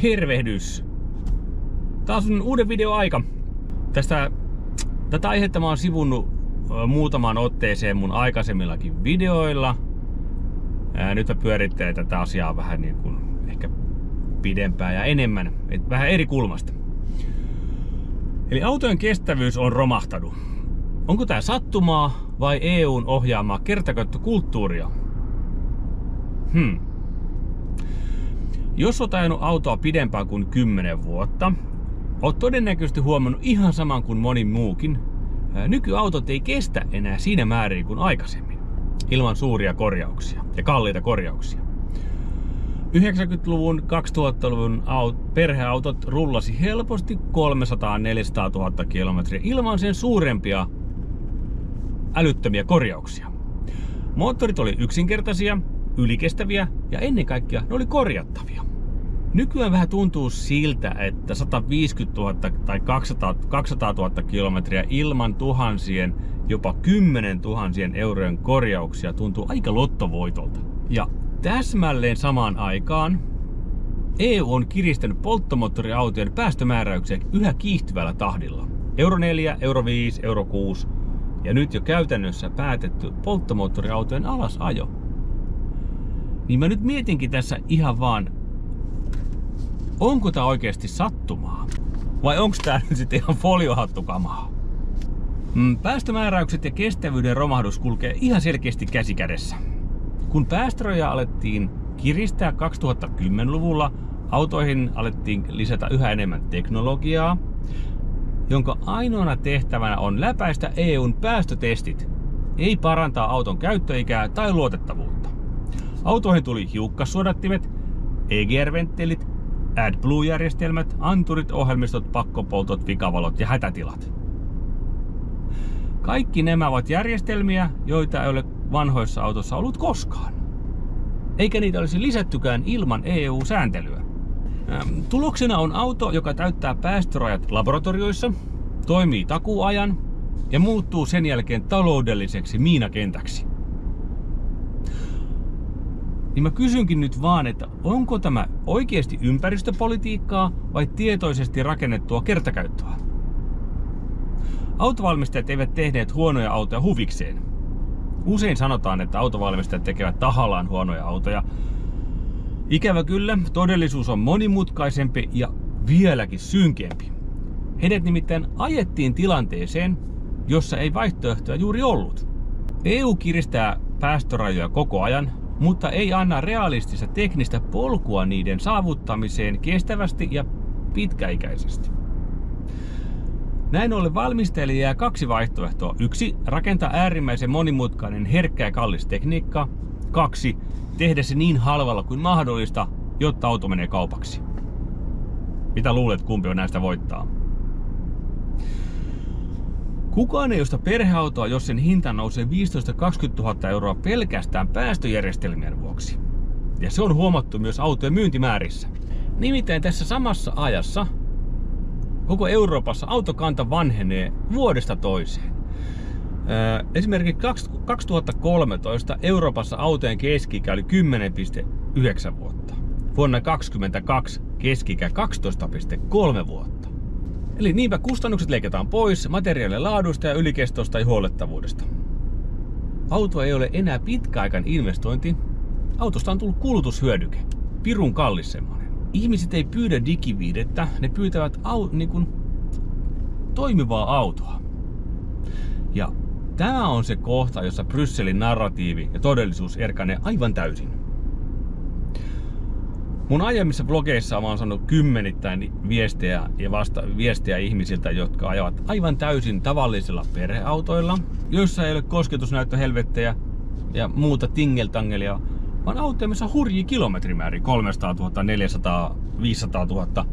Tervehdys! Taas on uuden video aika. Tätä aihetta mä oon sivunnut muutamaan otteeseen mun aikaisemmillakin videoilla. Nyt mä pyörittelen tätä asiaa vähän niin kuin ehkä pidempään ja enemmän, vähän eri kulmasta. Eli autojen kestävyys on romahtanut. Onko tää sattumaa vai EUn ohjaamaa kertakäyttökulttuuria? Jos oot ajanut autoa pidempään kuin 10 vuotta, oot todennäköisesti huomannut ihan saman kuin moni muukin. Nykyautot ei kestä enää siinä määrin kuin aikaisemmin, ilman suuria korjauksia ja kalliita korjauksia. 90-luvun, 2000-luvun perheautot rullasi helposti 300-400 000 kilometriä ilman sen suurempia älyttömiä korjauksia. Moottorit oli yksinkertaisia, ylikestäviä ja ennen kaikkea ne oli korjattavia. Nykyään vähän tuntuu siltä, että 150 000 tai 200 000 kilometriä ilman tuhansien, jopa 10 000 eurojen korjauksia tuntuu aika lottovoitolta. Ja täsmälleen samaan aikaan EU on kiristänyt polttomoottoriautojen päästömääräyksiä yhä kiihtyvällä tahdilla. Euro 4, Euro 5, Euro 6 ja nyt jo käytännössä päätetty polttomoottoriautojen alasajo. Niin mä nyt mietinkin tässä ihan vaan, onko tää oikeasti sattumaa? Vai onko tää nyt sitten ihan foliohattukamaa? Päästömääräykset ja kestävyyden romahdus kulkee ihan selkeästi käsi kädessä. Kun päästörajoja alettiin kiristää 2010-luvulla, autoihin alettiin lisätä yhä enemmän teknologiaa, jonka ainoana tehtävänä on läpäistä EUn päästötestit, ei parantaa auton käyttöikää tai luotettavuutta. Autoihin tuli hiukkassuodattimet, EGR-venttiilit, AdBlue-järjestelmät, anturit, ohjelmistot, pakkopoltot, vikavalot ja hätätilat. Kaikki nämä ovat järjestelmiä, joita ei ole vanhoissa autoissa ollut koskaan. Eikä niitä olisi lisättykään ilman EU-sääntelyä. Tuloksena on auto, joka täyttää päästörajat laboratorioissa, toimii takuuajan ja muuttuu sen jälkeen taloudelliseksi miinakentäksi. Niin mä kysynkin nyt vaan, että onko tämä oikeasti ympäristöpolitiikkaa vai tietoisesti rakennettua kertakäyttöä? Autovalmistajat eivät tehneet huonoja autoja huvikseen. Usein sanotaan, että autovalmistajat tekevät tahallaan huonoja autoja. Ikävä kyllä, todellisuus on monimutkaisempi ja vieläkin synkempi. Heidät nimittäin ajettiin tilanteeseen, jossa ei vaihtoehtoja juuri ollut. EU kiristää päästörajoja koko ajan, mutta ei anna realistista teknistä polkua niiden saavuttamiseen kestävästi ja pitkäikäisesti. Näin ollen valmistajille jää 2 vaihtoehtoa. 1. Rakentaa äärimmäisen monimutkainen, herkkä ja kallis tekniikka. 2. Tehdä se niin halvalla kuin mahdollista, jotta auto menee kaupaksi. Mitä luulet, kumpi on näistä voittaa? Kukaan ei osta perheautoa, jos sen hinta nousee 15 000–20 000 euroa pelkästään päästöjärjestelmien vuoksi. Ja se on huomattu myös autojen myyntimäärissä. Nimittäin tässä samassa ajassa koko Euroopassa autokanta vanhenee vuodesta toiseen. Esimerkiksi 2013 Euroopassa autojen keski-ikä oli 10,9 vuotta. Vuonna 2022 keski-ikä 12,3 vuotta. Eli niinpä kustannukset leikataan pois materiaalien laadusta ja ylikestosta ja huollettavuudesta. Auto ei ole enää pitkäaikainen investointi. Autosta on tullut kulutushyödyke. Pirun kallis semmonen. Ihmiset ei pyydä digiviidettä, ne pyytävät toimivaa autoa. Ja tämä on se kohta, jossa Brysselin narratiivi ja todellisuus erkanee aivan täysin. Mun aiemmissa vlogeissa mä oon saanut kymmenittäin viestejä ihmisiltä, jotka ajavat aivan täysin tavallisilla perheautoilla, joissa ei ole kosketusnäyttöhelvettejä ja muuta tingeltangelia, vaan autoja, missä on hurjia kilometrimääriä, 300 000, 400 000, 500 000.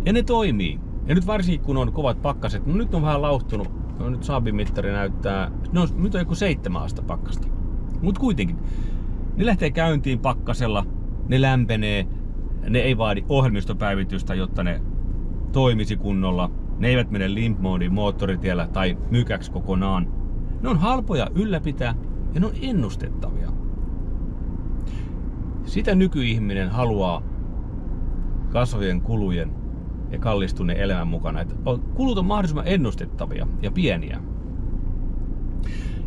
Ja ne toimii. Ja nyt varsinkin kun on kovat pakkaset, no nyt on vähän lauhtunut. No nyt Saabin-mittari näyttää, no nyt on joku 7 astetta pakkasta. Mut kuitenkin, ne lähtee käyntiin pakkasella, ne lämpenee, ne ei vaadi ohjelmistopäivitystä, jotta ne toimisi kunnolla. Ne eivät mene limp-moodiin moottoritiellä tai mykäksi kokonaan. Ne on halpoja ylläpitää ja ne on ennustettavia. Sitä nykyihminen haluaa kasvavien kulujen ja kallistuneen elämän mukana. Että kulut on mahdollisimman ennustettavia ja pieniä.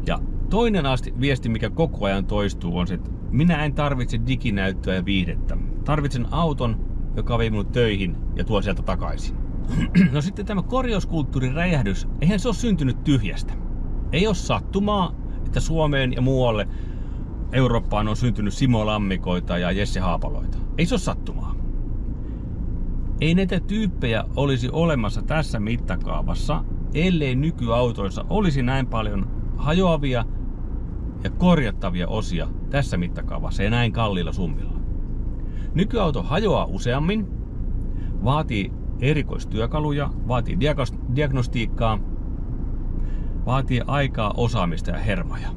Ja toinen viesti, mikä koko ajan toistuu, on se, että minä en tarvitse diginäyttöä ja viihdettä. Tarvitsen auton, joka vie minut töihin ja tuo sieltä takaisin. No sitten tämä korjauskulttuurin räjähdys, eihän se ole syntynyt tyhjästä. Ei ole sattumaa, että Suomeen ja muualle Eurooppaan on syntynyt Simo Lammikoita ja Jesse Haapaloita. Ei se ole sattumaa. Ei näitä tyyppejä olisi olemassa tässä mittakaavassa, ellei nykyautoissa olisi näin paljon hajoavia ja korjattavia osia tässä mittakaavassa ja näin kalliilla summilla. Nykyauto hajoaa useammin, vaatii erikoistyökaluja, vaatii diagnostiikkaa, vaatii aikaa, osaamista ja hermoja.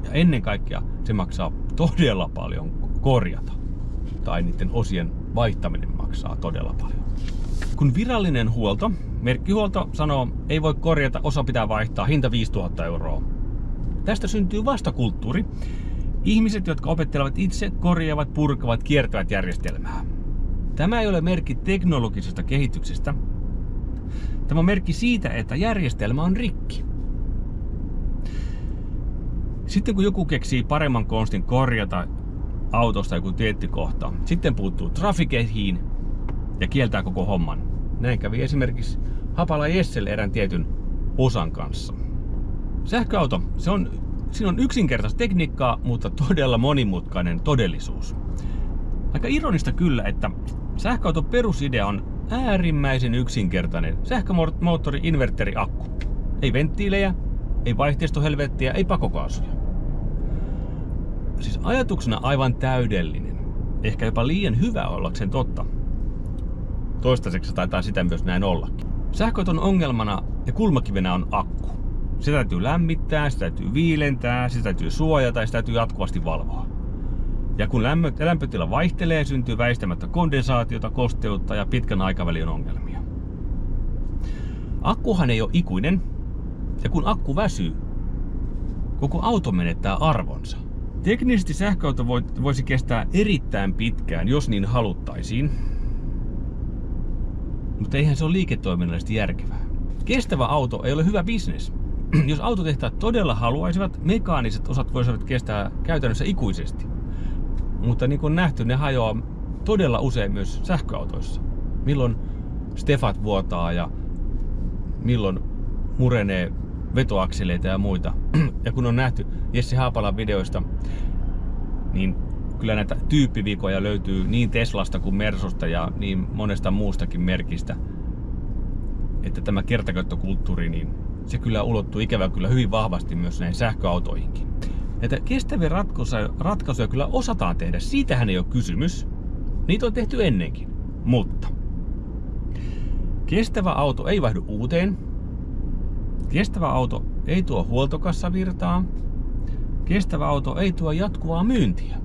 Ja ennen kaikkea se maksaa todella paljon korjata. Tai niiden osien vaihtaminen maksaa todella paljon. Kun virallinen huolto, merkkihuolto, sanoo, ei voi korjata, osa pitää vaihtaa, hinta 5000 €. Tästä syntyy vastakulttuuri. Ihmiset, jotka opettelevat itse, korjaavat, purkavat, kiertävät järjestelmää. Tämä ei ole merkki teknologisesta kehityksestä. Tämä on merkki siitä, että järjestelmä on rikki. Sitten kun joku keksii paremman konstin korjata autosta joku tiettykohta, sitten puuttuu trafikeihin ja kieltää koko homman. Näin kävi esimerkiksi Hapala Jesselle erään tietyn osan kanssa. Sähköauto, siinä on yksinkertaista tekniikkaa, mutta todella monimutkainen todellisuus. Aika ironista kyllä, että sähköauton perusidea on äärimmäisen yksinkertainen sähkömoottori, inverteri, akku. Ei venttiilejä, ei vaihteistohelvettiä, ei pakokaasuja. Siis ajatuksena aivan täydellinen. Ehkä jopa liian hyvä ollakseen totta. Toistaiseksi taitaa sitä myös näin ollakin. Sähköauton ongelmana ja kulmakivenä on akku. Se täytyy lämmittää, se täytyy viilentää, se täytyy suojata ja se täytyy jatkuvasti valvoa. Ja kun lämpötila vaihtelee, syntyy väistämättä kondensaatiota, kosteutta ja pitkän aikavälin ongelmia. Akkuhan ei ole ikuinen, ja kun akku väsyy, koko auto menettää arvonsa. Teknisesti sähköauto voisi kestää erittäin pitkään, jos niin haluttaisiin. Mutta eihän se ole liiketoiminnallisesti järkevää. Kestävä auto ei ole hyvä bisnes. Jos autotehtaat todella haluaisivat, mekaaniset osat voisivat kestää käytännössä ikuisesti. Mutta niin kuin nähty, ne hajoaa todella usein myös sähköautoissa. Milloin stefat vuotaa ja milloin murenee vetoakseleita ja muita. Ja kun on nähty Jesse Haapalan videoista, niin kyllä näitä tyyppivikoja löytyy niin Teslasta kuin Mersusta ja niin monesta muustakin merkistä. Että tämä kertakäyttökulttuuri, niin se kyllä ulottuu ikävä kyllä hyvin vahvasti myös näihin sähköautoihinkin. Näitä kestäviä ratkaisuja kyllä osataan tehdä, siitähän ei ole kysymys. Niitä on tehty ennenkin, mutta kestävä auto ei vaihdu uuteen. Kestävä auto ei tuo huoltokassavirtaa. Kestävä auto ei tuo jatkuvaa myyntiä.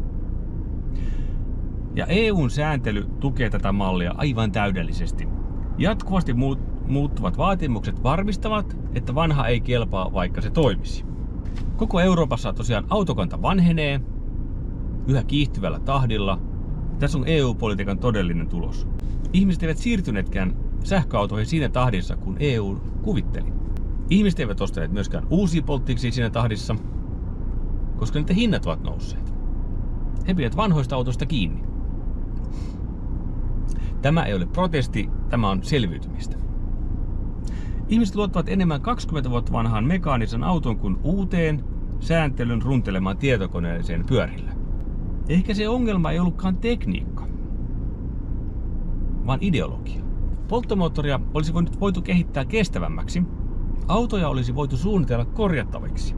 Ja EUn sääntely tukee tätä mallia aivan täydellisesti. Jatkuvasti muuttuvat vaatimukset varmistavat, että vanha ei kelpaa, vaikka se toimisi. Koko Euroopassa tosiaan autokanta vanhenee yhä kiihtyvällä tahdilla. Tässä on EU-politiikan todellinen tulos. Ihmiset eivät siirtyneetkään sähköautoihin siinä tahdissa, kun EU kuvitteli. Ihmiset eivät ostaneet myöskään uusia polttiksia siinä tahdissa, koska niiden hinnat ovat nousseet. He pidät vanhoista autoista kiinni. Tämä ei ole protesti, tämä on selviytymistä. Ihmiset luottavat enemmän 20 vuotta vanhaan mekaanisen auton kuin uuteen sääntelyn runtelemaan tietokoneelliseen pyörillä. Ehkä se ongelma ei ollutkaan tekniikka, vaan ideologia. Polttomoottoria olisi voitu kehittää kestävämmäksi. Autoja olisi voitu suunnitella korjattaviksi.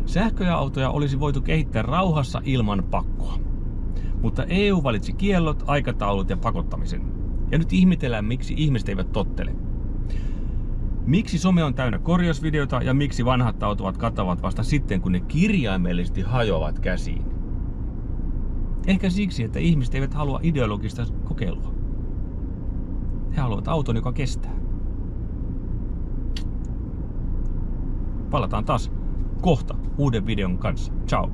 Sähköautoja olisi voitu kehittää rauhassa ilman pakkoa. Mutta EU valitsi kiellot, aikataulut ja pakottamisen. Ja nyt ihmetellään, miksi ihmiset eivät tottele. Miksi some on täynnä korjausvideota ja miksi vanhat autot katavat vasta sitten, kun ne kirjaimellisesti hajoavat käsiin? Ehkä siksi, että ihmiset eivät halua ideologista kokeilua. He haluavat auton, joka kestää. Palataan taas kohta uuden videon kanssa. Ciao!